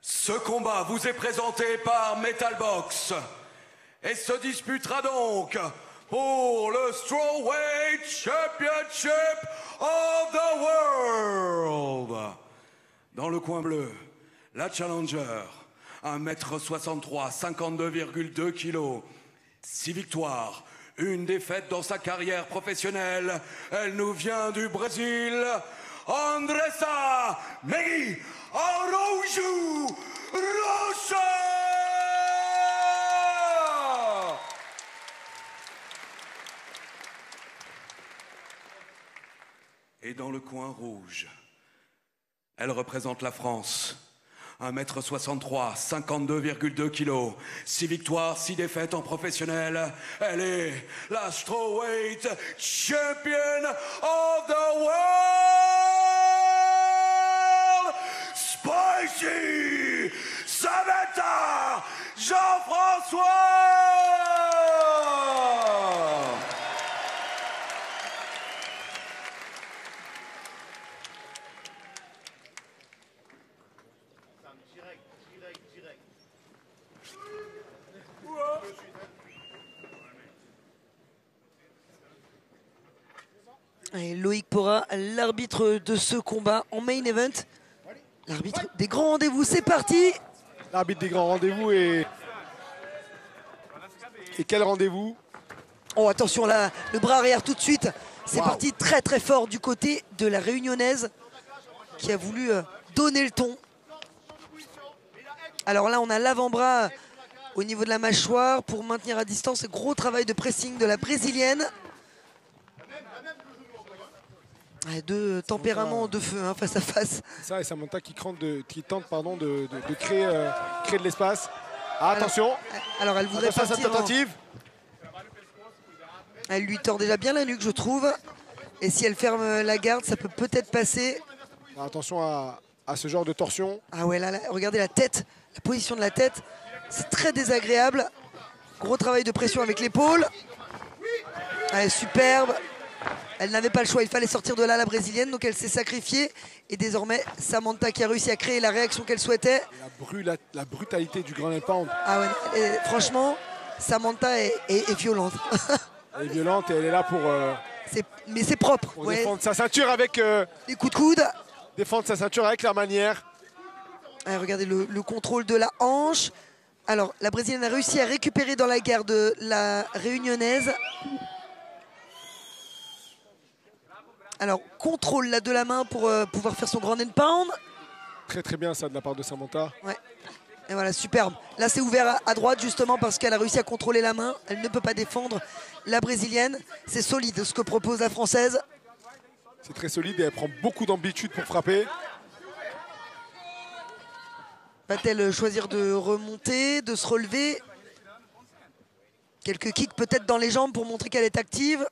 Ce combat vous est présenté par Metalbox et se disputera donc pour le Strawweight Championship of the World. Dans le coin bleu, la Challenger, 1m63, 52,2 kg, 6 victoires, une défaite dans sa carrière professionnelle. Elle nous vient du Brésil, Andressa Megui Araujo Rocha. Et dans le coin rouge, elle représente la France. 1m63, 52,2 kg, 6 victoires, 6 défaites en professionnel. Elle est la Strawweight Champion of the World, Spicy Samantha Jean-François. Et Loïc Pora, l'arbitre de ce combat en main event. L'arbitre des grands rendez-vous, c'est parti. L'arbitre des grands rendez-vous et quel rendez-vous? Oh attention là, le bras arrière tout de suite. C'est Wow. parti très très fort du côté de la réunionnaise qui a voulu donner le ton. Alors là on a l'avant-bras au niveau de la mâchoire pour maintenir à distance. Gros travail de pressing de la brésilienne. Deux tempéraments de feu hein, face à face. Ça et Samantha qui tente de créer de l'espace. Ah, attention. Alors elle voudrait attention à partir sa tentative. Elle lui tord déjà bien la nuque je trouve. Et si elle ferme la garde ça peut peut-être passer. Ah, attention à ce genre de torsion. Ah ouais là, regardez la tête, la position de la tête. C'est très désagréable. Gros travail de pression avec l'épaule. Allez, superbe. Elle n'avait pas le choix, il fallait sortir de là la brésilienne, donc elle s'est sacrifiée. Et désormais, Samantha qui a réussi à créer la réaction qu'elle souhaitait. La brutalité du Ground and Pound. Ah ouais, et franchement, Samantha est violente. Elle est violente et elle est là pour mais c'est propre. Ouais. défendre sa ceinture avec... Les coups de coude. Défendre sa ceinture avec la manière. Allez, regardez le contrôle de la hanche. Alors, la brésilienne a réussi à récupérer dans la garde la réunionnaise. Alors, contrôle là de la main pour pouvoir faire son Ground and Pound. Très très bien ça de la part de Samantha. Ouais. Et voilà, superbe. Là, c'est ouvert à droite justement parce qu'elle a réussi à contrôler la main. Elle ne peut pas défendre la brésilienne. C'est solide ce que propose la française. C'est très solide et elle prend beaucoup d'amplitude pour frapper. Va-t-elle choisir de remonter, de se relever? Quelques kicks peut-être dans les jambes pour montrer qu'elle est active.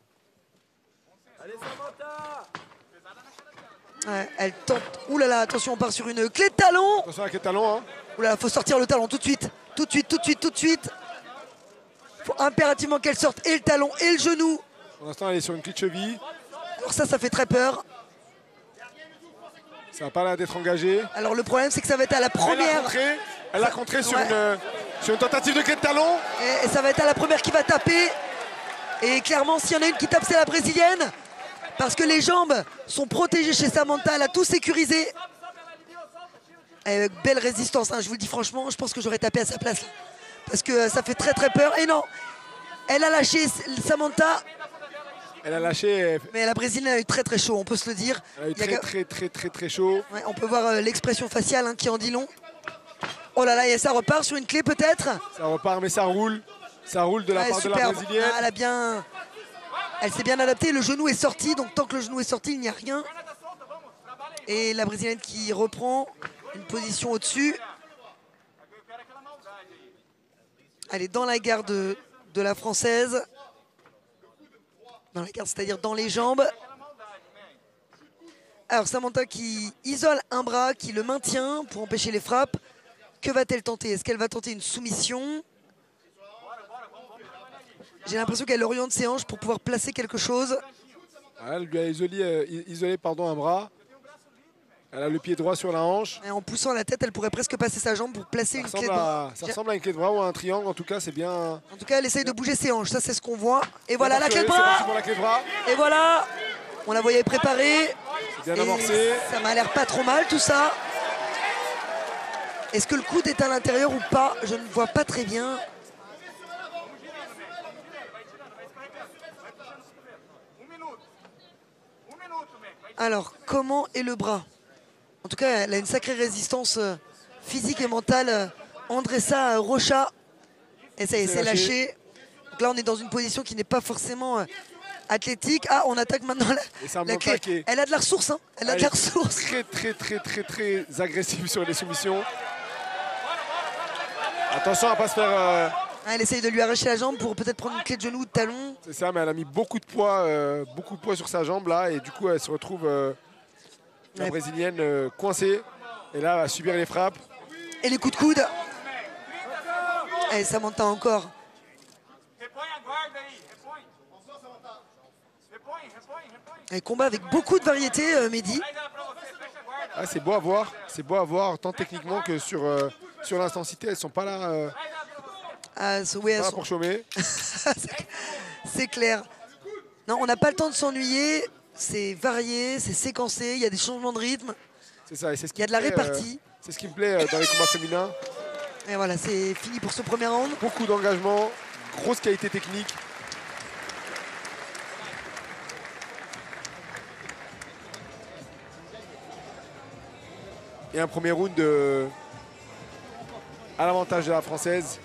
Ouais, elle tente. Ouh là là, attention, on part sur une clé de talon. Attention avec les talons. Hein. Ouh là, faut sortir le talon tout de suite. Tout de suite, tout de suite, tout de suite. Faut impérativement qu'elle sorte et le talon et le genou. Pour l'instant, elle est sur une petite cheville. Alors ça fait très peur. Ça n'a pas l'air d'être engagé. Alors le problème, c'est que ça va être à la première. Elle a contré sur une tentative de clé de talon. Et ça va être à la première qui va taper. Et clairement, s'il y en a une qui tape, c'est la brésilienne. Parce que les jambes sont protégées chez Samantha. Elle a tout sécurisé. Avec belle résistance, hein, je vous le dis franchement. Je pense que j'aurais tapé à sa place. Parce que ça fait très très peur. Et non, elle a lâché Samantha. Elle a lâché. Mais la brésilienne a eu très très chaud, on peut se le dire. Elle a eu très chaud. Ouais, on peut voir l'expression faciale hein, qui en dit long. Oh là là, et ça repart sur une clé peut-être. Ça repart, mais ça roule. Ça roule de la part de la brésilienne. Ah, elle s'est bien adaptée, le genou est sorti, donc tant que le genou est sorti, il n'y a rien. Et la brésilienne qui reprend une position au-dessus. Elle est dans la garde de la française. Dans la garde, c'est-à-dire dans les jambes. Alors Samantha qui isole un bras, qui le maintient pour empêcher les frappes. Que va-t-elle tenter? Est-ce qu'elle va tenter une soumission? J'ai l'impression qu'elle oriente ses hanches pour pouvoir placer quelque chose. Elle lui a isolé un bras. Elle a le pied droit sur la hanche. Et en poussant la tête, elle pourrait presque passer sa jambe pour placer une clé de bras. Ça ressemble à une clé de bras ou à un triangle. En tout cas, c'est bien. En tout cas, elle essaye de bouger ses hanches. Ça, c'est ce qu'on voit. Et voilà la clé de C'est parti bras. pour la clé de bras. Et voilà. On la voyait préparée. C'est bien Et amorcé. ça m'a l'air pas trop mal tout ça. Est-ce que le coude est à l'intérieur ou pas? Je ne vois pas très bien. Alors, comment est le bras? En tout cas, elle a une sacrée résistance physique et mentale. Andressa Rocha. Et ça y est, c'est lâché. Donc là, on est dans une position qui n'est pas forcément athlétique. Ah, on attaque maintenant la clé. Elle a de la ressource, hein. Elle a de la ressource. Très agressive sur les soumissions. Attention à ne pas se faire... Elle essaye de lui arracher la jambe pour peut-être prendre une clé de genou ou de talon. C'est ça, mais elle a mis beaucoup de poids sur sa jambe là. Et du coup, elle se retrouve, la brésilienne, coincée. Et là, elle va subir les frappes. Et les coups de coude. Et Samantha encore. Un combat avec beaucoup de variété, Mehdi. Ah, c'est beau à voir. C'est beau à voir, tant techniquement que sur l'intensité. Elles ne sont pas là, Oui, pour chômer. C'est clair. Non, on n'a pas le temps de s'ennuyer. C'est varié, c'est séquencé. Il y a des changements de rythme. C'est ça. Et c'est ce qui il y a de la répartie. C'est ce qui me plaît dans les combats féminins. Et voilà, c'est fini pour ce premier round. Beaucoup d'engagement, grosse qualité technique. Et un premier round à l'avantage de la Française.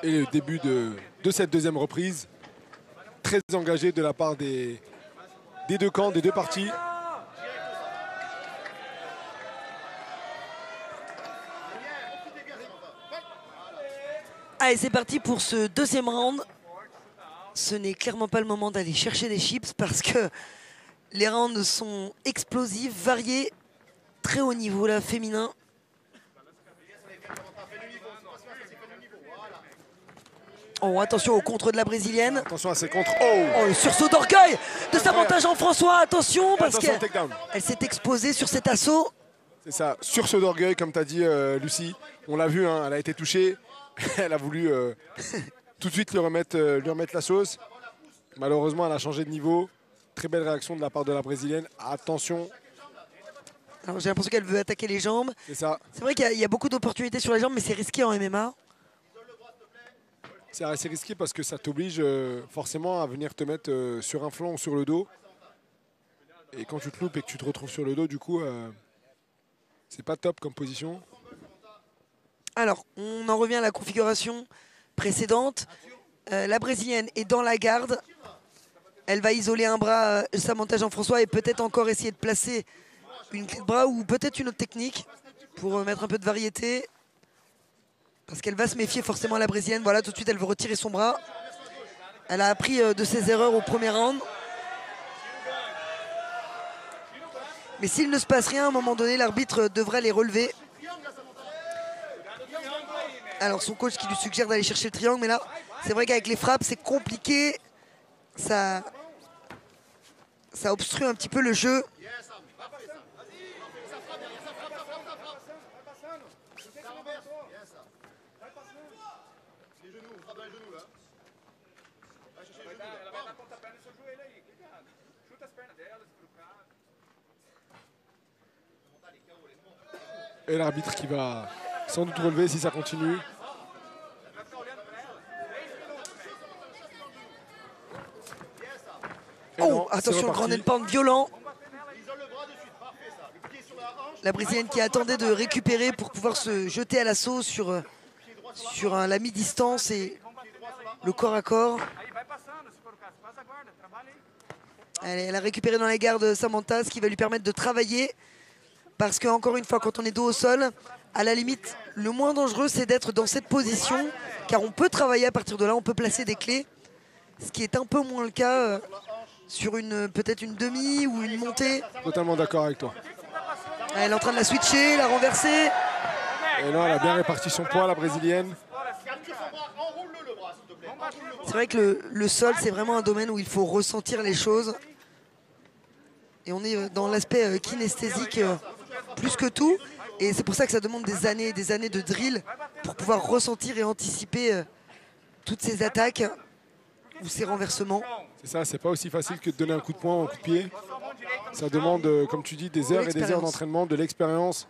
Et le début de cette deuxième reprise, très engagé de la part des deux camps, des deux parties. Allez, c'est parti pour ce deuxième round. Ce n'est clairement pas le moment d'aller chercher des chips parce que les rounds sont explosifs, variés, très haut niveau là, féminin. Oh, attention au contre de la brésilienne. Attention à ses contres. Oh, le sursaut d'orgueil de Samantha Jean-François. Attention, parce qu'elle s'est exposée sur cet assaut. C'est ça, sursaut d'orgueil, comme tu as dit, Lucie. On l'a vu, hein, elle a été touchée. Elle a voulu tout de suite lui remettre la sauce. Malheureusement, elle a changé de niveau. Très belle réaction de la part de la brésilienne. Attention. Alors, j'ai l'impression qu'elle veut attaquer les jambes. C'est ça. C'est vrai qu'il y a beaucoup d'opportunités sur les jambes, mais c'est risqué en MMA. C'est assez risqué parce que ça t'oblige forcément à venir te mettre sur un flanc ou sur le dos. Et quand tu te loupes et que tu te retrouves sur le dos, du coup, c'est pas top comme position. Alors, on en revient à la configuration précédente. La brésilienne est dans la garde. Elle va isoler un bras, Samantha Jean-François, et peut-être encore essayer de placer une clé de bras ou peut-être une autre technique pour mettre un peu de variété. Parce qu'elle va se méfier forcément à la brésilienne. Voilà, tout de suite, elle veut retirer son bras. Elle a appris de ses erreurs au premier round. Mais s'il ne se passe rien, à un moment donné, l'arbitre devrait les relever. Alors, son coach qui lui suggère d'aller chercher le triangle. Mais là, c'est vrai qu'avec les frappes, c'est compliqué. Ça obstrue un petit peu le jeu. Et l'arbitre qui va sans doute relever si ça continue. Oh, non, c'est attention, reparti. grand endpoint violent. La Brésilienne qui attendait de récupérer pour pouvoir se jeter à l'assaut sur la mi-distance et le corps à corps. Elle a récupéré dans la garde Samantha, ce qui va lui permettre de travailler. Parce que, encore une fois, quand on est dos au sol, à la limite, le moins dangereux, c'est d'être dans cette position. Car on peut travailler à partir de là, on peut placer des clés. Ce qui est un peu moins le cas sur peut-être une demi ou une montée. Totalement d'accord avec toi. Elle est en train de la switcher, la renverser. Et là, elle a bien réparti son poids, la brésilienne. C'est vrai que le sol, c'est vraiment un domaine où il faut ressentir les choses. Et on est dans l'aspect kinesthésique plus que tout. Et c'est pour ça que ça demande des années et des années de drill pour pouvoir ressentir et anticiper toutes ces attaques ou ces renversements. C'est ça, c'est pas aussi facile que de donner un coup de poing ou un coup de pied. Ça demande, comme tu dis, des heures et des heures d'entraînement, de l'expérience.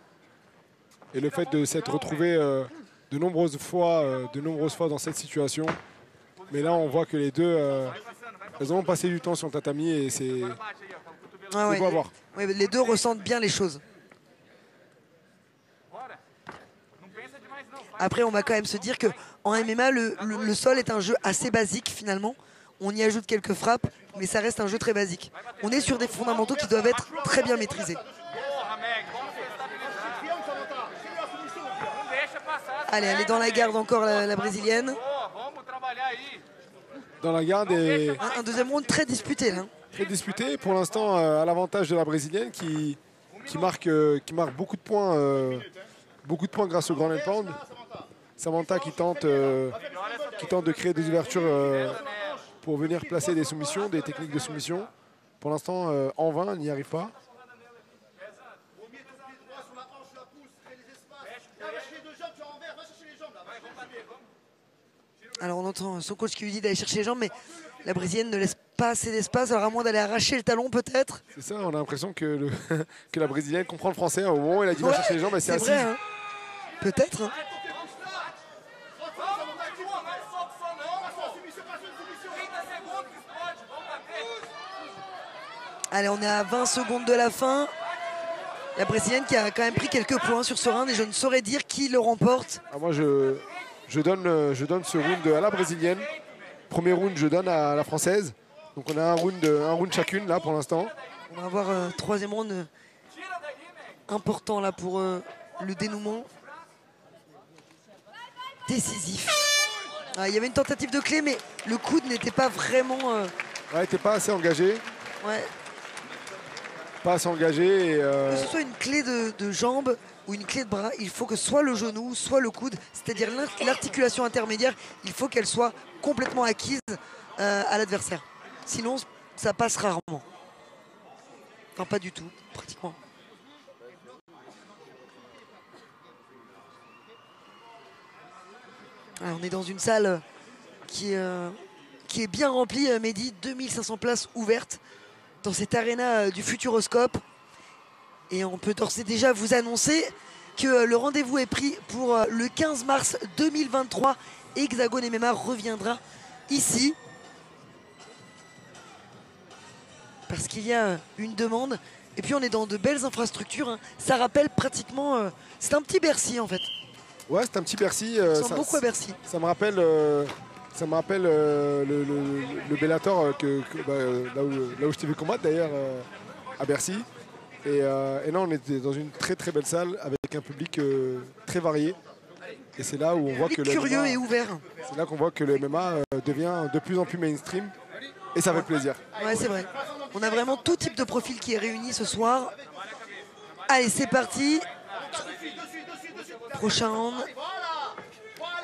Et le fait de s'être retrouvé de nombreuses fois dans cette situation. Mais là, on voit que les deux, elles ont passé du temps sur le tatami et c'est beau à voir. Ouais, les deux ressentent bien les choses. Après, on va quand même se dire qu'en MMA, le sol est un jeu assez basique finalement. On y ajoute quelques frappes, mais ça reste un jeu très basique. On est sur des fondamentaux qui doivent être très bien maîtrisés. Allez, elle est dans la garde encore, la brésilienne. Dans la garde et Un deuxième round très disputé là. très disputé. Pour l'instant, à l'avantage de la brésilienne qui marque beaucoup de points grâce au grand endpoint. Samantha qui tente de créer des ouvertures pour venir placer des soumissions, des techniques de soumission. Pour l'instant, en vain, elle n'y arrive pas. Alors on entend son coach qui lui dit d'aller chercher les jambes, mais la brésilienne ne laisse pas assez d'espace, alors à moins d'aller arracher le talon peut-être. C'est ça, on a l'impression que, que la brésilienne comprend le français. Au moment où elle a dit va chercher les jambes, elle s'est assise. Vrai, hein. Peut-être. Hein. Allez, on est à 20 secondes de la fin. La brésilienne qui a quand même pris quelques points sur ce round et je ne saurais dire qui le remporte. Ah, moi, je donne ce round à la brésilienne. Premier round, je donne à la française. Donc on a un round chacune là pour l'instant. On va avoir un troisième round important là pour le dénouement. Décisif. Il y avait une tentative de clé, mais le coude n'était pas vraiment... Ouais, n'était pas assez engagé. Ouais. Pas assez engagé. Et Que ce soit une clé de jambe ou une clé de bras, il faut que soit le genou, soit le coude, c'est-à-dire l'articulation intermédiaire, il faut qu'elle soit complètement acquise à l'adversaire. Sinon, ça passe rarement. Enfin, pas du tout, pratiquement. Alors, on est dans une salle qui est bien remplie, Mehdi, 2500 places ouvertes dans cette aréna du Futuroscope. Et on peut d'ores et déjà vous annoncer que le rendez-vous est pris pour le 15 mars 2023. Hexagone MMA reviendra ici. Parce qu'il y a une demande. Et puis on est dans de belles infrastructures. Hein. Ça rappelle pratiquement... c'est un petit Bercy en fait. Ouais, c'est un petit Bercy. Ça ressemble beaucoup à Bercy. Ça me rappelle... le Bellator là où je t'ai vu combattre d'ailleurs à Bercy. Et là on était dans une très très belle salle avec un public très varié. Et c'est là où on voit que le curieux MMA, et ouvert. C'est là qu'on voit que le MMA devient de plus en plus mainstream. Et ça fait plaisir. Ouais, c'est vrai. On a vraiment tout type de profil qui est réuni ce soir. Allez, c'est parti. Prochain round.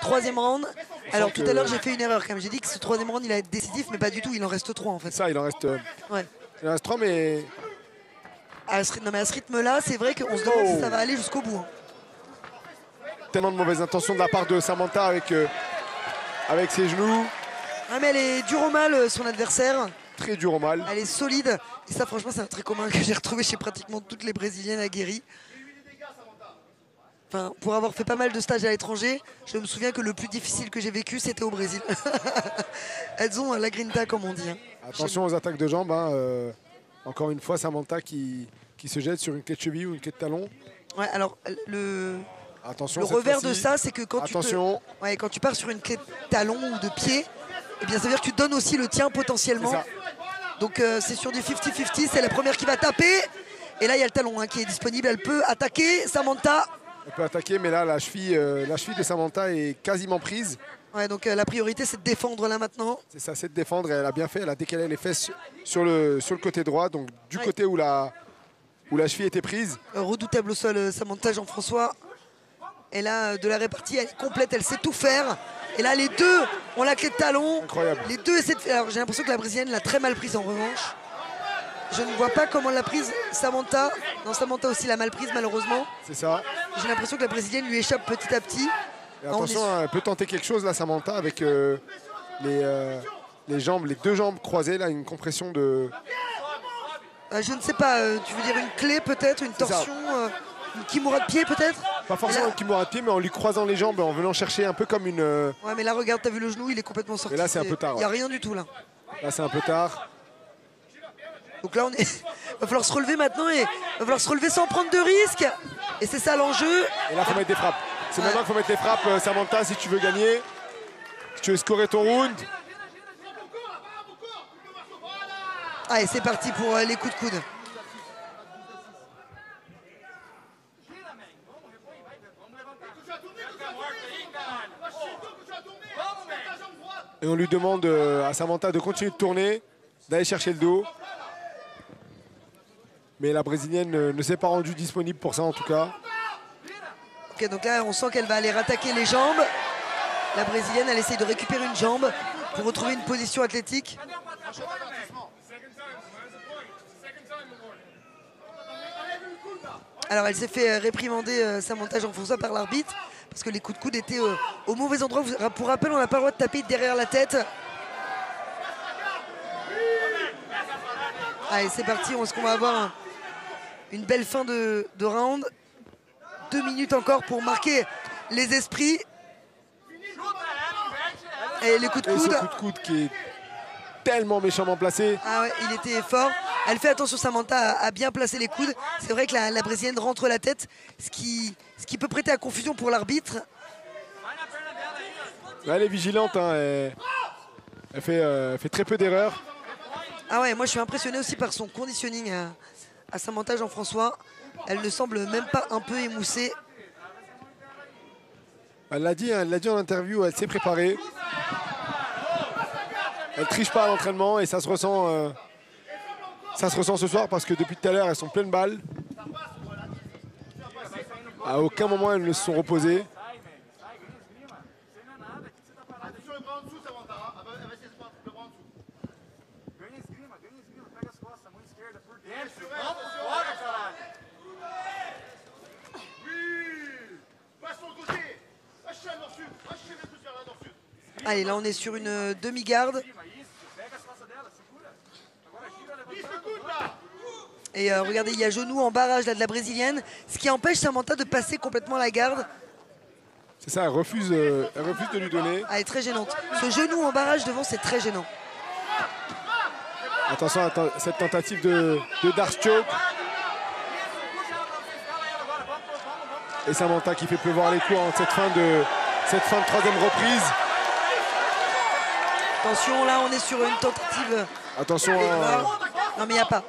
Troisième round. Alors tout à l'heure j'ai fait une erreur quand même. J'ai dit que ce troisième round il allait être décisif, mais pas du tout, il en reste 3 en fait. Ça, il en reste, ouais. Il en reste 3, mais... Non mais à ce rythme-là, c'est vrai qu'on se demande si ça va aller jusqu'au bout. Hein. Tellement de mauvaises intentions de la part de Samantha avec ses genoux. Ah mais elle est dure au mal, son adversaire. Très dur au mal. Elle est solide. Et ça franchement c'est un trait commun que j'ai retrouvé chez pratiquement toutes les Brésiliennes aguerries. Enfin, pour avoir fait pas mal de stages à l'étranger, je me souviens que le plus difficile que j'ai vécu, c'était au Brésil. Elles ont la grinta, comme on dit. Hein. Attention aux attaques de jambes. Hein, encore une fois, Samantha qui se jette sur une clé de cheville ou une clé de talon. Ouais, alors Attention, le revers de ça, c'est que quand quand tu pars sur une clé de talon ou de pied, eh bien, ça veut dire que tu donnes aussi le tien potentiellement. Donc c'est sur du 50-50, c'est la première qui va taper. Et là, il y a le talon qui est disponible. Elle peut attaquer, Samantha. Elle peut attaquer, mais là, la cheville de Samantha est quasiment prise. Ouais, donc la priorité, c'est de défendre là maintenant. C'est ça, c'est de défendre. Et elle a bien fait. Elle a décalé les fesses sur le côté droit, donc du côté où la cheville était prise. Redoutable au sol, Samantha Jean-François. Et là, de la répartie, elle est complète, elle sait tout faire. Et là, les deux ont la clé de talon. Incroyable. Les deux essaient de faire. Alors, j'ai l'impression que la brésilienne l'a très mal prise en revanche. Je ne vois pas comment l'a prise Samantha. Non, Samantha aussi l'a mal prise malheureusement. C'est ça. J'ai l'impression que la brésilienne lui échappe petit à petit. Et attention, elle peut tenter quelque chose là, Samantha, avec les jambes, les deux jambes croisées, là, une compression de... Je ne sais pas, tu veux dire une clé peut-être, une torsion, une kimura de pied peut-être? Pas forcément une kimura de pied, mais en lui croisant les jambes, en venant chercher un peu comme une... Ouais, mais là, regarde, t'as vu le genou, il est complètement sorti. Et là, c'est un peu tard. Il n'y a rien du tout là. Là, c'est un peu tard. Donc là, il va falloir se relever maintenant et il va falloir se relever sans prendre de risques. Et c'est ça l'enjeu. Et là, il faut mettre des frappes. C'est maintenant qu'il faut mettre des frappes, Samantha, si tu veux gagner. Si tu veux scorer ton round. Allez, c'est parti pour les coups de coude. Et on lui demande à Samantha de continuer de tourner, d'aller chercher le dos. Mais la brésilienne ne s'est pas rendue disponible pour ça en tout cas. Ok, donc là on sent qu'elle va aller rattaquer les jambes. La brésilienne, elle essaye de récupérer une jambe pour retrouver une position athlétique. Alors elle s'est fait réprimander Samantha Jean-François par l'arbitre parce que les coups de coude étaient au mauvais endroit. Pour rappel, on n'a pas le droit de taper derrière la tête. Allez, c'est parti. Est-ce qu'on va avoir une belle fin de round? 2 minutes encore pour marquer les esprits. Et les coups de coude. Et ce coup de coude qui est tellement méchamment placé. Ah ouais, il était fort. Elle fait attention, Samantha, à bien placer les coudes. C'est vrai que la brésilienne rentre la tête, ce qui peut prêter à confusion pour l'arbitre. Elle est vigilante, hein, elle fait très peu d'erreurs. Ah ouais, moi je suis impressionné aussi par son conditioning à Samantha Jean-François. Elle ne semble même pas un peu émoussée. Elle l'a dit en interview, elle s'est préparée. Elle triche pas à l'entraînement et ça se ressent ce soir parce que depuis tout à l'heure elles sont pleines balles. À aucun moment elles ne se sont reposées. Allez, là on est sur une demi-garde. Et regardez, il y a genou en barrage là, de la brésilienne, ce qui empêche Samantha de passer complètement la garde. C'est ça, elle refuse de lui donner. Elle est très gênante. Ce genou en barrage devant, c'est très gênant. Attention à cette tentative de Darce Choke. Et Samantha qui fait pleuvoir les coups en cette fin de troisième reprise. Attention, là on est sur une tentative. Attention Non mais il n'y a pas.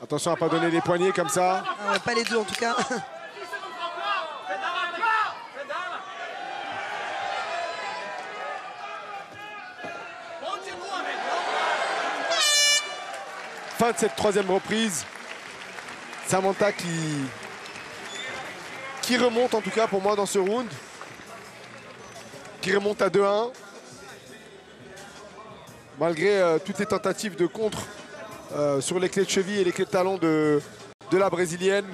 Attention à ne pas donner les poignets comme ça. Ah ouais, pas les deux en tout cas. Fin de cette troisième reprise. Samantha qui remonte en tout cas pour moi dans ce round. Qui remonte à 2-1. Malgré toutes les tentatives de contre sur les clés de cheville et les clés de talon de la brésilienne.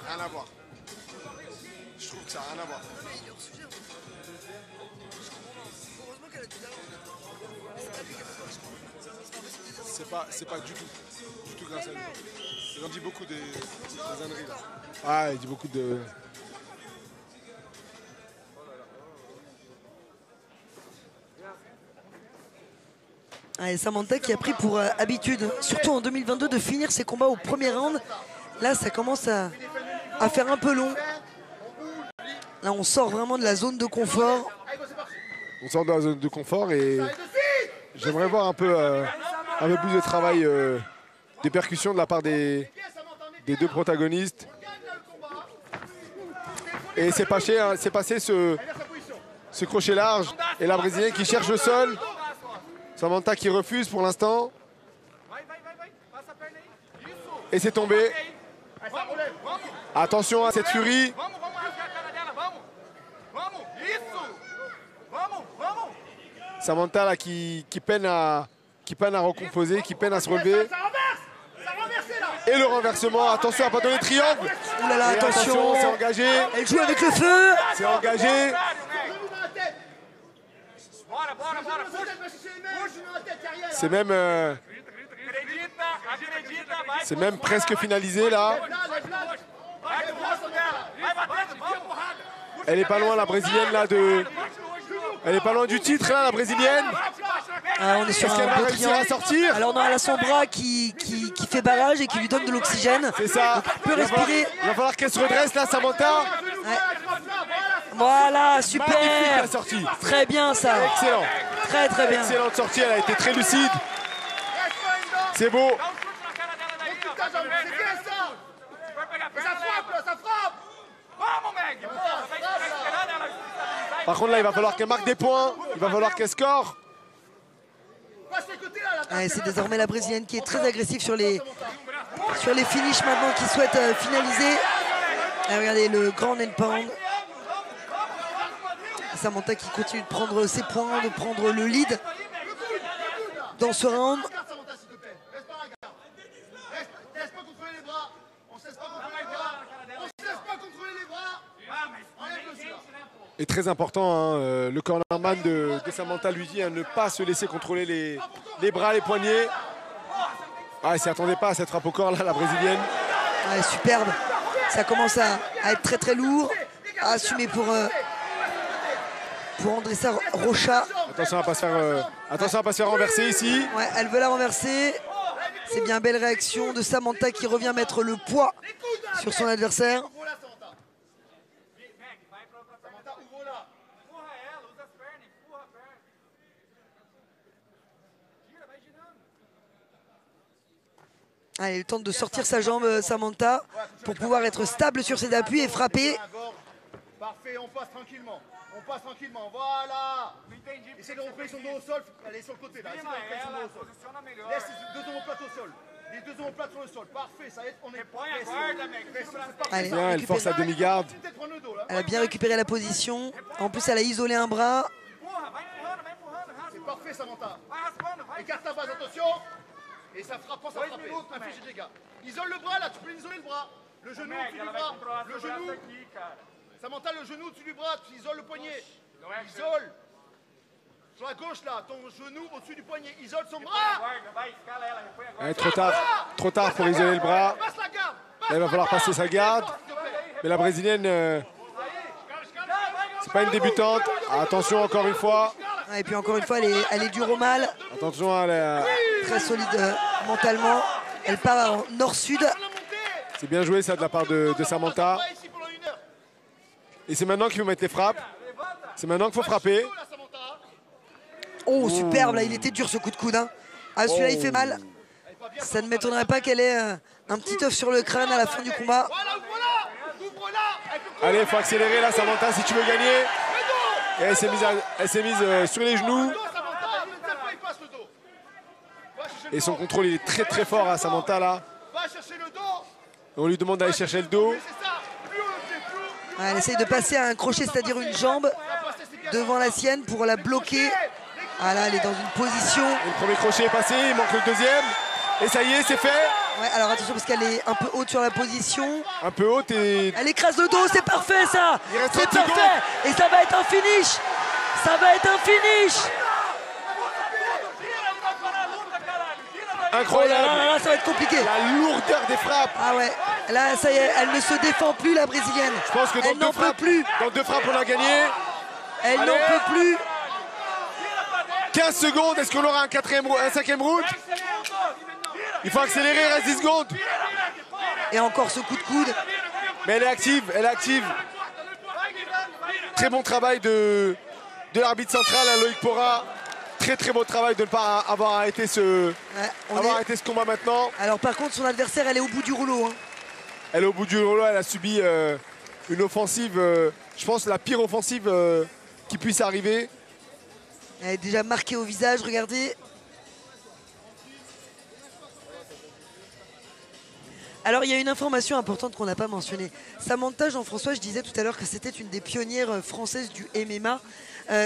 Rien à voir. Je trouve que ça n'a rien à voir. C'est pas du tout grâce à lui. Il en dit beaucoup des âneries là. Ah, il dit beaucoup de... Allez, Samantha qui a pris pour habitude, surtout en 2022, de finir ses combats au premier round. Là, ça commence à faire un peu long. Là, on sort vraiment de la zone de confort. On sort de la zone de confort et j'aimerais voir un peu plus de travail des percussions de la part des deux protagonistes. Et c'est passé ce crochet large et la Brésilienne qui cherche le sol. Samantha qui refuse pour l'instant. Et c'est tombé. Attention à cette furie. Samantha là, qui peine à recomposer, qui peine à se relever. Et le renversement, attention à ne pas donner triangle. Ouh là là, attention, c'est engagé. Elle joue avec le feu. C'est engagé. C'est même presque finalisé là. Elle est pas loin la brésilienne là Elle est pas loin du titre là la brésilienne. Ah, on est sur un beau triangle. À sortir. Alors on a son bras qui fait barrage et qui lui donne de l'oxygène. C'est ça. Donc, elle peut respirer. Il va falloir qu'elle se redresse là, Samantha. Ouais. Voilà, super. Magnifique la sortie. Très bien ça. Excellent. Très très bien. Excellente sortie, elle a été très lucide. C'est beau. Par contre là, il va falloir qu'elle marque des points. Il va falloir qu'elle score. Ouais, c'est désormais la brésilienne qui est très agressive sur les finishes maintenant, qui souhaite finaliser. Et regardez le grand end pound. Samantha qui continue de prendre ses points, de prendre le lead dans ce round. Et très important, hein, le cornerman de Samantha lui dit ne pas se laisser contrôler les bras, les poignets. Ah, elle ne s'y attendait pas à cette frappe au corps là, la brésilienne. Ouais, superbe. Ça commence à être très très lourd, à assumer pour Andressa Rocha. Attention à ne pas se faire renverser ici. Ouais, elle veut la renverser. C'est bien, belle réaction de Samantha qui revient mettre le poids sur son adversaire. Allez, elle tente de sortir sa jambe, Samantha, pour pouvoir être stable sur ses appuis et frapper. Parfait, on passe tranquillement. On passe tranquillement, voilà. Essaye de reprendre son dos au sol. Elle est sur le côté là. Essaye de reprendre son dos au sol. Laisse les deux omoplates au sol. Les deux omoplates sur le sol. Parfait, ça aide. On est Allez, bien, elle force la demi-garde. Elle a bien récupéré la position. En plus, elle a isolé un bras. C'est parfait, Samantha. Écarte ta base, attention. Et ça frappe, pense à frapper. Inflige des dégâts. Isole le bras là, tu peux isoler le bras. Le genou au-dessus du bras. Le genou. Samantha, le genou au-dessus du bras, tu isoles le poignet. Isole. Sur la gauche là, ton genou au-dessus du poignet. Isole son bras. Ouais, trop tard pour isoler le bras. Passe la garde. Là, il va falloir passer sa garde. Mais la brésilienne, c'est pas une débutante. Attention encore une fois. Et puis encore une fois, elle est dure au mal. Attention à la... Très solide mentalement. Elle part en nord-sud. C'est bien joué ça de la part de Samantha. Et c'est maintenant qu'il faut mettre les frappes. C'est maintenant qu'il faut frapper. Oh, superbe, là, il était dur ce coup de coude. Hein. Ah, celui-là, il fait mal. Ça ne m'étonnerait pas qu'elle ait un petit œuf sur le crâne à la fin du combat. Allez, il faut accélérer là, Samantha, si tu veux gagner. Et elle s'est mise sur les genoux. Et son contrôle, il est très très fort à Samantha là. On lui demande d'aller chercher le dos. Ouais, elle essaye de passer à un crochet, c'est-à-dire une jambe devant la sienne pour la bloquer. Ah là, elle est dans une position. Et le premier crochet est passé, il manque le deuxième. Et ça y est, c'est fait. Ouais, alors attention parce qu'elle est un peu haute sur la position. Un peu haute et Elle écrase le dos, c'est parfait ça. Il reste C'est 30 secondes. parfait. Et ça va être un finish. Ça va être un finish. Oh là incroyable. là là, ça va être compliqué. La lourdeur des frappes. Ah ouais, là ça y est, elle ne se défend plus la brésilienne. Je pense que Elle n'en peut plus. dans deux frappes, on a gagné. Elle Allez. n'en peut plus. 15 secondes, est-ce qu'on aura un cinquième round? Il faut accélérer, il reste 10 secondes. Et encore ce coup de coude. Mais elle est active, elle est active. Très bon travail de l'arbitre central, Loïc Pora. Très très beau travail de ne pas avoir arrêté ce combat maintenant. Alors par contre son adversaire elle est au bout du rouleau. Hein. Elle est au bout du rouleau, elle a subi une offensive, je pense la pire offensive qui puisse arriver. Elle est déjà marquée au visage, regardez. Alors il y a une information importante qu'on n'a pas mentionnée. Samantha Jean-François, je disais tout à l'heure que c'était une des pionnières françaises du MMA.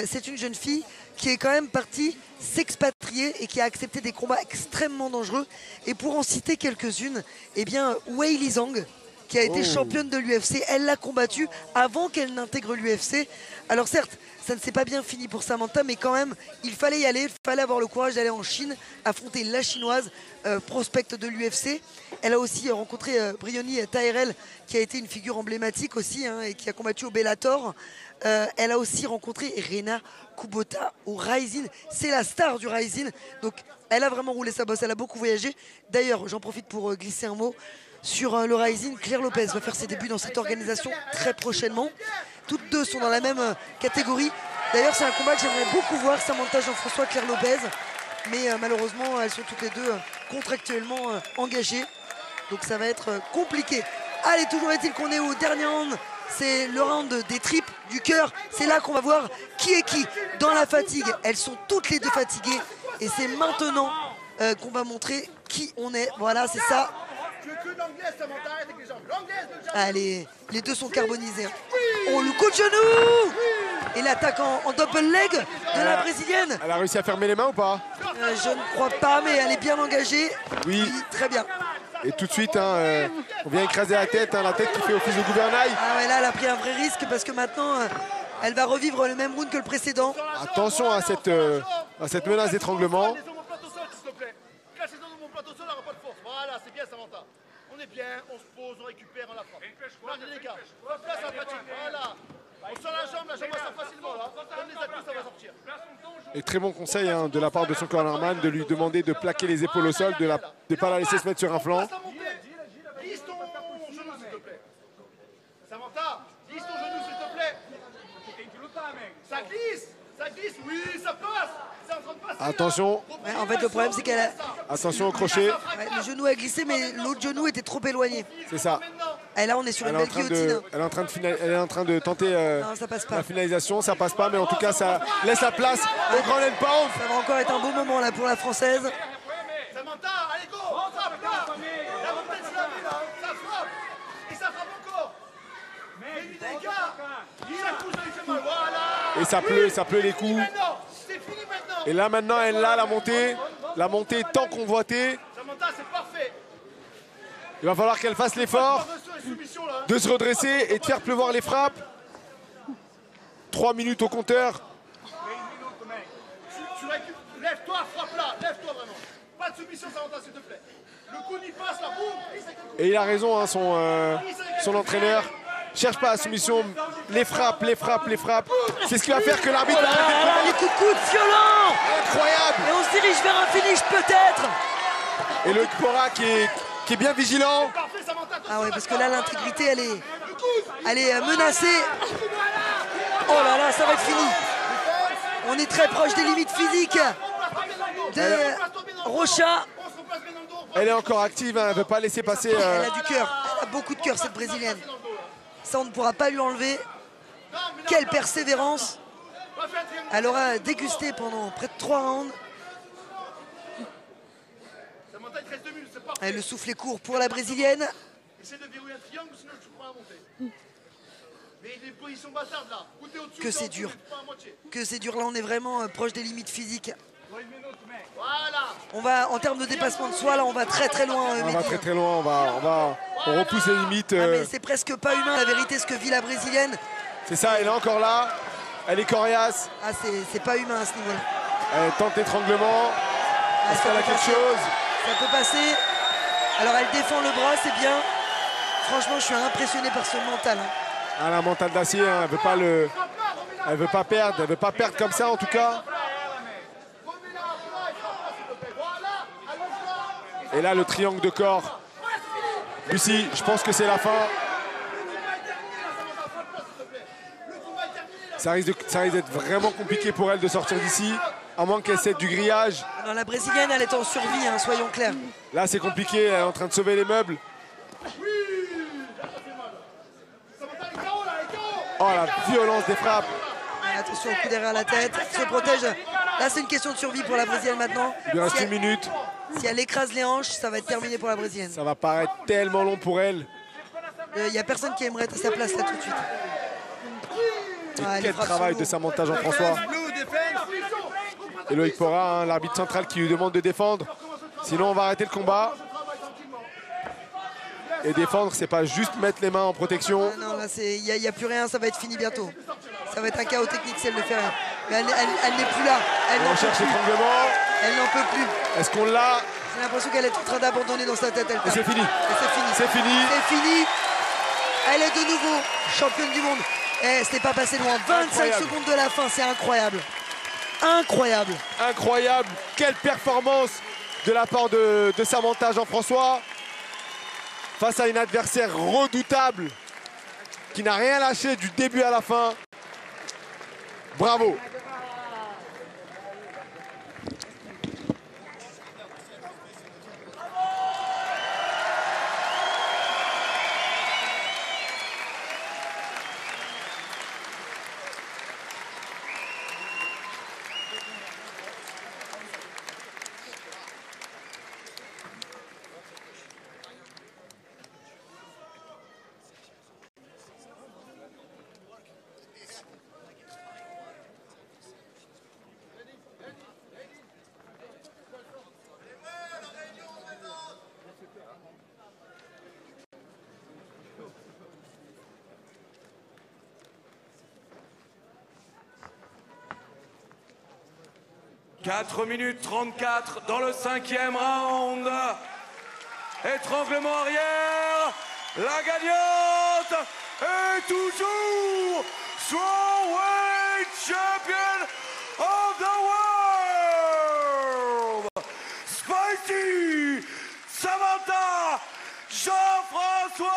C'est une jeune fille qui est quand même partie s'expatrier et qui a accepté des combats extrêmement dangereux. Et pour en citer quelques-unes, eh bien Weili Zhang, qui a été championne de l'UFC, elle l'a combattue avant qu'elle n'intègre l'UFC. Alors certes, ça ne s'est pas bien fini pour Samantha, mais quand même, il fallait y aller, il fallait avoir le courage d'aller en Chine, affronter la chinoise, prospecte de l'UFC. Elle a aussi rencontré Briony Taherel, qui a été une figure emblématique aussi, hein, et qui a combattu au Bellator. Elle a aussi rencontré Rena Kubota au Rising. C'est la star du Rising. Donc elle a vraiment roulé sa bosse, elle a beaucoup voyagé. D'ailleurs, j'en profite pour glisser un mot. Sur le Rising, Claire Lopez va faire ses débuts dans cette organisation très prochainement. Toutes deux sont dans la même catégorie. D'ailleurs, c'est un combat que j'aimerais beaucoup voir, Samantha Jean-François, Claire Lopez. Mais malheureusement, elles sont toutes les deux contractuellement engagées. Donc ça va être compliqué. Allez, toujours est-il qu'on est au dernier round. C'est le round des tripes, du cœur. C'est là qu'on va voir qui est qui dans la fatigue. Elles sont toutes les deux fatiguées. Et c'est maintenant qu'on va montrer qui on est. Voilà, c'est ça. Allez, les deux sont carbonisés. Oh, le coup de genou. Et l'attaque en double leg de la brésilienne. Elle a réussi à fermer les mains ou pas? Je ne crois pas, mais elle est bien engagée. Oui. Très bien. Et tout de suite, hein, on vient écraser la tête qui fait office de gouvernail. Ah ouais, là, elle a pris un vrai risque parce que maintenant, elle va revivre le même round que le précédent. Attention à cette menace d'étranglement. Voilà, c'est bien Samantha. On est bien, on se pose, on récupère, on la frappe. Regardez les gars, place à la fatigue, voilà. On sort la jambe va sortir facilement là. Donne les appuis, ça va sortir. Et très bon conseil hein, de la part de son cornerman de lui demander de plaquer les épaules au sol, de ne pas la laisser se mettre sur un flanc. Glisse ton genou s'il te plaît. Samantha, glisse ton genou s'il te plaît. Ça glisse, oui, ça passe. C'est en train de passer. Attention. Ouais, en fait, le problème, c'est qu'elle a... Attention au crochet. Ouais, le genou a glissé, mais l'autre genou était trop éloigné. C'est ça. Et là, on est sur une belle guillotine. Elle est en train de tenter Non, ça passe pas. la finalisation. Ça passe pas, mais en tout cas, ça laisse la place au grand land pound. Ça va encore être un beau moment là pour la Française. Samantha, allez go, frappe là. La montagne sur la vue là, ça frappe. Et ça frappe encore. Mais lui des gars, chaque coup ça lui fait mal, voilà. Et ça pleut les coups. C'est fini maintenant. Et là maintenant, elle a la montée tant convoitée. Samantha, c'est parfait. Il va falloir qu'elle fasse l'effort de se redresser et de faire pleuvoir les frappes. 3 minutes au compteur. Lève-toi, frappe là, lève-toi vraiment. Pas de soumission, Samantha, s'il te plaît. Le coup n'y passe là, boum. Et il a raison, hein, son entraîneur. Cherche pas la soumission, les frappes. C'est ce qui va faire que l'arbitre va arrêter. Les coups de coude violents. Incroyable. Et on se dirige vers un finish peut-être. Et le Pora qui est bien vigilant. Ah ouais, parce que là, l'intégrité, elle est menacée. Oh là là, ça va être fini. On est très proche des limites physiques de Rocha. Elle est encore active, hein, elle ne veut pas laisser passer. Elle a du cœur, elle a beaucoup de cœur, cette brésilienne. Ça, on ne pourra pas lui enlever. Quelle persévérance. Elle aura dégusté pendant près de 3 rounds. Et le soufflet court pour la brésilienne. Essaie de verrouiller un triangle, sinon tu pourras monter. Mais il est position bâtarde là. Que c'est dur. Que c'est dur. Là, on est vraiment proche des limites physiques. On va, en termes de dépassement de soi, là, on va très très loin. On Mehdi, va très très loin, on repousse les limites. Ah, mais c'est presque pas humain, la vérité, ce que vit la brésilienne. C'est ça, elle est encore là. Elle est coriace. Ah, c'est pas humain à ce niveau-là. Elle tente l'étranglement. Ah, Est-ce ça qu'elle a peut quelque passer. chose? Ça peut passer. Alors, elle défend le bras, c'est bien. Franchement, je suis impressionné par ce mental. Hein. Elle a un mental d'acier, hein. Elle veut pas perdre. Elle veut pas perdre comme ça en tout cas. Et là, le triangle de corps. Lucie, je pense que c'est la fin. Ça risque d'être vraiment compliqué pour elle de sortir d'ici, à moins qu'elle cède du grillage. Non, la brésilienne, elle est en survie, hein, soyons clairs. Là, c'est compliqué, elle est en train de sauver les meubles. Oh, la violence des frappes. Attention au coup derrière la tête, se protège. Là, c'est une question de survie pour la brésilienne maintenant. Il lui reste une minute. Si elle écrase les hanches, ça va être terminé pour la brésilienne. Ça va paraître tellement long pour elle. Il n'y a personne qui aimerait être à sa place là tout de suite. Quel travail de Samantha Jean-François. Et Loïc Pora, hein, l'arbitre central qui lui demande de défendre. Sinon, on va arrêter le combat. Et défendre, c'est pas juste mettre les mains en protection. Ah non, là, il n'y a plus rien, ça va être fini bientôt. Ça va être un chaos technique si elle ne fait rien. Mais elle n'est plus là. On cherche l'étranglement. Elle n'en peut plus. Est-ce qu'on l'a? J'ai l'impression qu'elle est en train d'abandonner dans sa tête. Et c'est fini. C'est fini. C'est fini. C'est fini. Elle est de nouveau championne du monde. Et ce n'est pas passé loin. 25 Incroyable. secondes de la fin, c'est incroyable. Incroyable. Incroyable. Quelle performance de la part de Samantha Jean-François. Face à une adversaire redoutable qui n'a rien lâché du début à la fin. Bravo. « 4 minutes 34 dans le 5e round. Étranglement arrière. La gagnante est toujours Strawweight Champion of the World, Spicy Samantha Jean-François.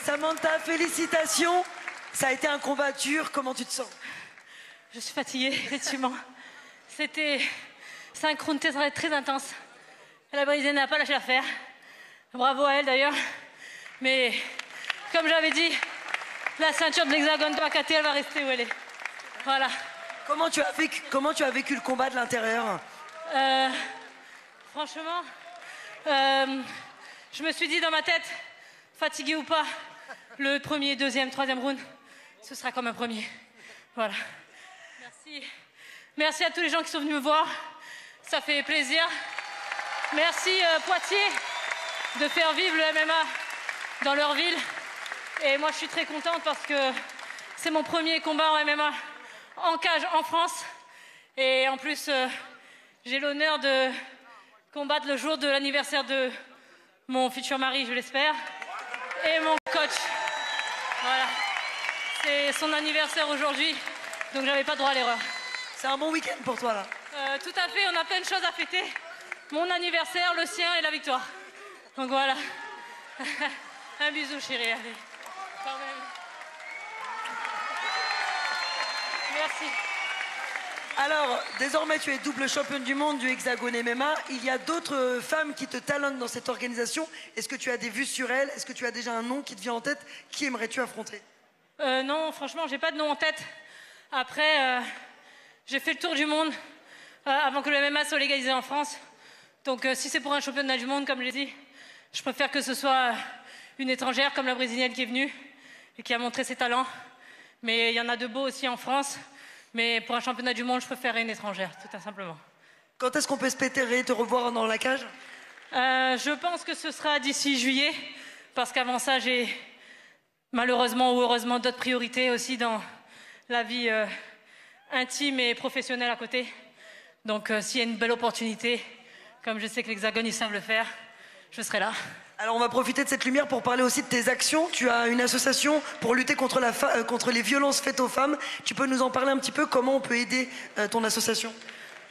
Samantha, félicitations. Ça a été un combat dur. Comment tu te sens? Je suis fatiguée, effectivement. C'était 5 rounds très, très intenses. La brésilienne n'a pas lâché l'affaire. Bravo à elle d'ailleurs. Mais comme j'avais dit, la ceinture de l'hexagone de Makati, elle va rester où elle est. Voilà. Comment tu as vécu le combat de l'intérieur? Franchement, je me suis dit dans ma tête, fatigué ou pas, le premier, deuxième, troisième round, ce sera comme un premier. Voilà. Merci. Merci à tous les gens qui sont venus me voir. Ça fait plaisir. Merci Poitiers de faire vivre le MMA dans leur ville. Et moi, je suis très contente parce que c'est mon premier combat en MMA en cage en France. Et en plus, j'ai l'honneur de combattre le jour de l'anniversaire de mon futur mari, je l'espère, et mon coach. Voilà. C'est son anniversaire aujourd'hui, donc j'avais pas droit à l'erreur. C'est un bon week-end pour toi là. Tout à fait, on a plein de choses à fêter. Mon anniversaire, le sien et la victoire. Donc voilà. Un bisou chérie, allez. Quand même. Merci. Alors, désormais, tu es double championne du monde du Hexagone MMA. Il y a d'autres femmes qui te talonnent dans cette organisation. Est-ce que tu as des vues sur elles? Est-ce que tu as déjà un nom qui te vient en tête? Qui aimerais-tu affronter? Non, franchement, j'ai pas de nom en tête. Après, j'ai fait le tour du monde avant que le MMA soit légalisé en France. Donc, si c'est pour un championnat du monde, comme je l'ai dit, je préfère que ce soit une étrangère comme la brésilienne qui est venue et qui a montré ses talents. Mais il y en a de beaux aussi en France. Mais pour un championnat du monde, je préférerais une étrangère, tout simplement. Quand est-ce qu'on peut espérer te revoir dans la cage? Je pense que ce sera d'ici juillet, parce qu'avant ça, j'ai malheureusement ou heureusement d'autres priorités aussi dans la vie intime et professionnelle à côté. Donc s'il y a une belle opportunité, comme je sais que l'Hexagone, ils savent le faire, je serai là. Alors on va profiter de cette lumière pour parler aussi de tes actions. Tu as une association pour lutter contre, contre les violences faites aux femmes. Tu peux nous en parler un petit peu? Comment on peut aider ton association?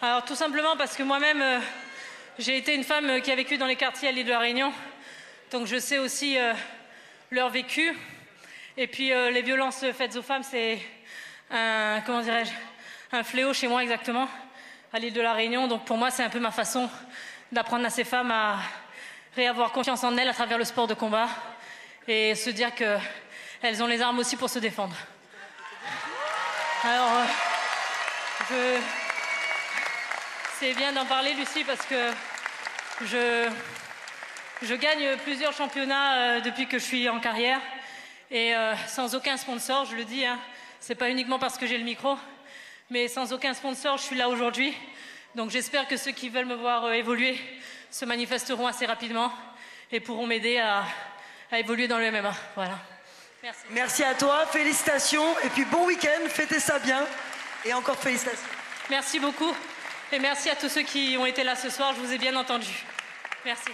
Alors tout simplement parce que moi-même, j'ai été une femme qui a vécu dans les quartiers à l'île de la Réunion. Donc je sais aussi leur vécu. Et puis les violences faites aux femmes, c'est un, comment dirais-je, un fléau chez moi exactement, à l'île de la Réunion. Donc pour moi, c'est un peu ma façon d'apprendre à ces femmes à réavoir confiance en elles à travers le sport de combat et se dire qu'elles ont les armes aussi pour se défendre. Alors, c'est bien d'en parler, Lucie, parce que je gagne plusieurs championnats depuis que je suis en carrière et sans aucun sponsor, je le dis, hein, c'est pas uniquement parce que j'ai le micro, mais sans aucun sponsor, je suis là aujourd'hui. Donc j'espère que ceux qui veulent me voir évoluer se manifesteront assez rapidement et pourront m'aider à évoluer dans le MMA. Voilà. Merci. Merci à toi, félicitations et puis bon week-end, fêtez ça bien et encore félicitations. Merci beaucoup et merci à tous ceux qui ont été là ce soir, je vous ai bien entendu. Merci.